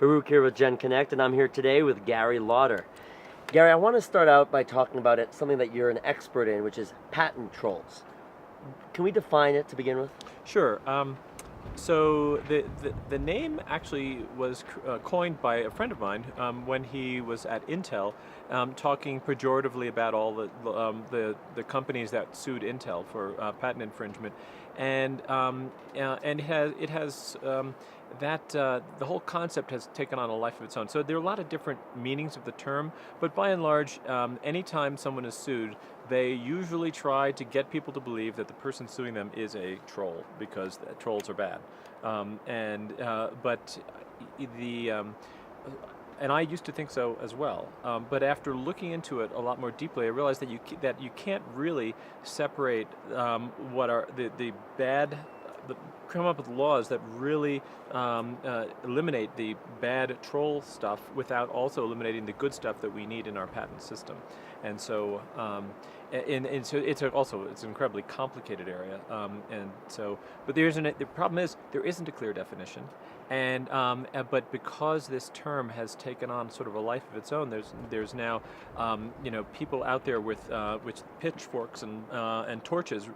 Baruch here with genConnect, and I'm here today with Gary Lauder. Gary, I want to start out by talking about something that you're an expert in, which is patent trolls. Can we define it to begin with? Sure. So the name actually was coined by a friend of mine when he was at Intel, talking pejoratively about all the companies that sued Intel for patent infringement, and it has the whole concept has taken on a life of its own. So there are a lot of different meanings of the term, but by and large, anytime someone is sued, they usually try to get people to believe that the person suing them is a troll because trolls are bad. But the and I used to think so as well. But after looking into it a lot more deeply, I realized that you can't really separate what are the bad. Come up with laws that really eliminate the bad troll stuff without also eliminating the good stuff that we need in our patent system. And so, so it's an incredibly complicated area. But the problem is there isn't a clear definition, but because this term has taken on sort of a life of its own, there's now people out there with pitchforks and torches,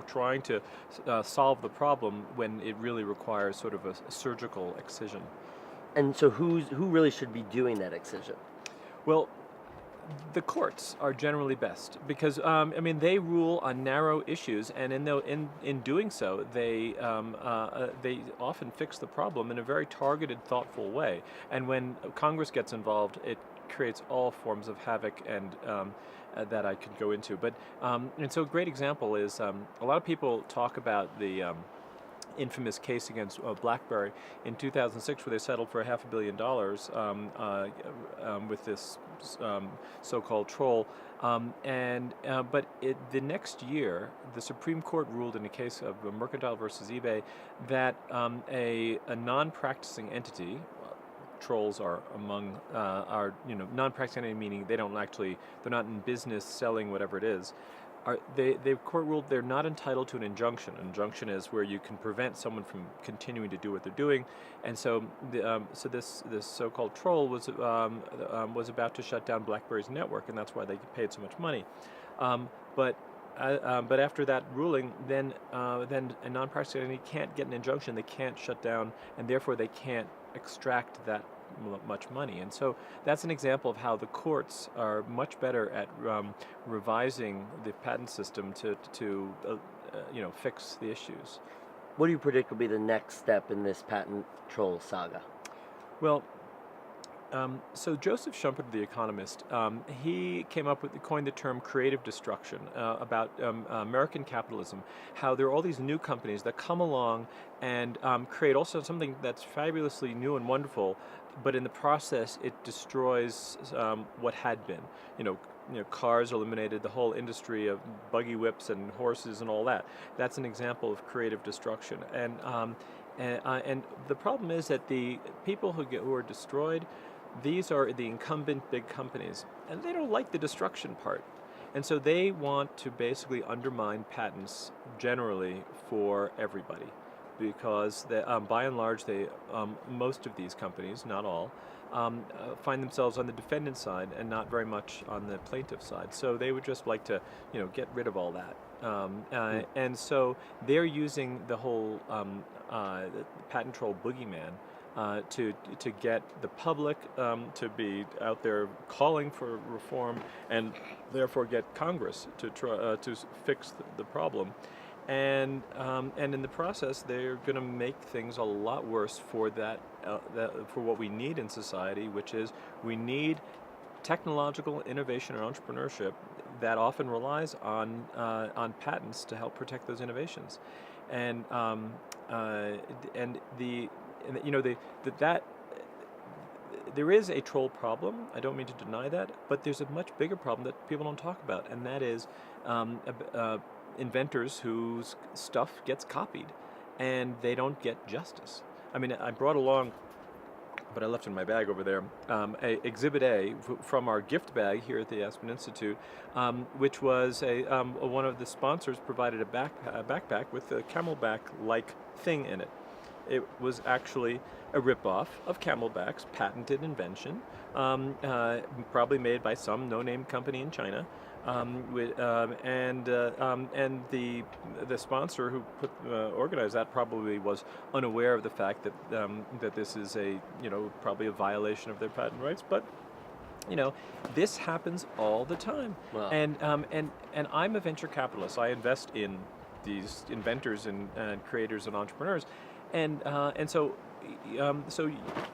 trying to solve the problem when it really requires sort of a surgical excision. And so who really should be doing that excision? Well, the courts are generally best because they rule on narrow issues, and in doing so, they often fix the problem in a very targeted, thoughtful way. And when Congress gets involved, it creates all forms of havoc and that I could go into. But and so a great example is a lot of people talk about the infamous case against BlackBerry in 2006, where they settled for $500 million with this so-called troll. But the next year, the Supreme Court ruled in a case of Mercantile versus eBay that a non-practicing entity. Trolls are among non-practicing entity, meaning they're not in business selling whatever it is. The court ruled they're not entitled to an injunction. An injunction is where you can prevent someone from continuing to do what they're doing, and so this so-called troll was about to shut down BlackBerry's network, and that's why they paid so much money. But after that ruling, then a non-practicing entity can't get an injunction. They can't shut down, and therefore they can't extract that much money. And so that's an example of how the courts are much better at revising the patent system to fix the issues. What do you predict will be the next step in this patent troll saga? Well, so Joseph Schumpeter, the economist, he coined the term creative destruction about American capitalism, how there are all these new companies that come along and create also something that's fabulously new and wonderful, but in the process it destroys what had been. Cars eliminated the whole industry of buggy whips and horses and all that. That's an example of creative destruction. And the problem is that the people who are destroyed, these are the incumbent big companies, and they don't like the destruction part. And so they want to basically undermine patents generally for everybody, because by and large, most of these companies, not all, find themselves on the defendant side and not very much on the plaintiff side. So they would just like to, get rid of all that. And so they're using the whole patent troll boogeyman to get the public to be out there calling for reform, and therefore get Congress to try to fix the problem. And in the process, they're going to make things a lot worse for for what we need in society, which is we need technological innovation and entrepreneurship that often relies on patents to help protect those innovations, there is a troll problem. I don't mean to deny that, but there's a much bigger problem that people don't talk about, and that is inventors whose stuff gets copied and they don't get justice. I brought along, but I left it in my bag over there, Exhibit A from our gift bag here at the Aspen Institute, which was one of the sponsors provided a backpack with a camelback-like thing in it. It was actually a ripoff of Camelback's patented invention, probably made by some no-name company in China. And the sponsor who organized that probably was unaware of the fact that this is probably a violation of their patent rights. But this happens all the time. Wow. And I'm a venture capitalist. I invest in these inventors and creators and entrepreneurs, and so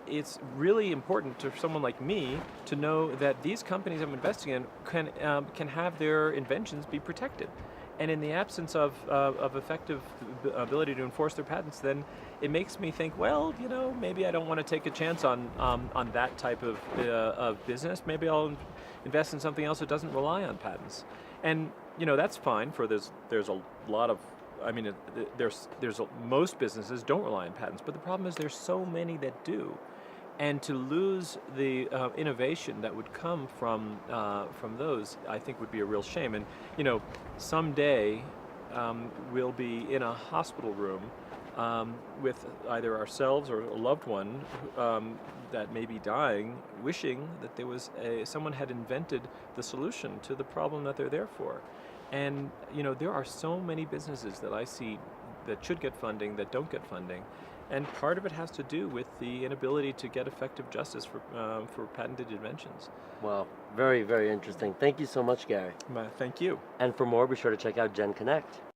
it's really important to someone like me to know that these companies I'm investing in can have their inventions be protected. And in the absence of effective ability to enforce their patents, then it makes me think, well, maybe I don't want to take a chance on that type of business. Maybe I'll invest in something else that doesn't rely on patents. And that's fine for there's a lot of, most businesses don't rely on patents, but the problem is there's so many that do. And to lose the innovation that would come from those, I think would be a real shame. And someday we'll be in a hospital room with either ourselves or a loved one that may be dying, wishing that there was someone had invented the solution to the problem that they're there for. And there are so many businesses that I see that should get funding that don't get funding. And part of it has to do with the inability to get effective justice for patented inventions. Wow, very, very interesting. Thank you so much, Gary. Thank you. And for more, be sure to check out genConnect.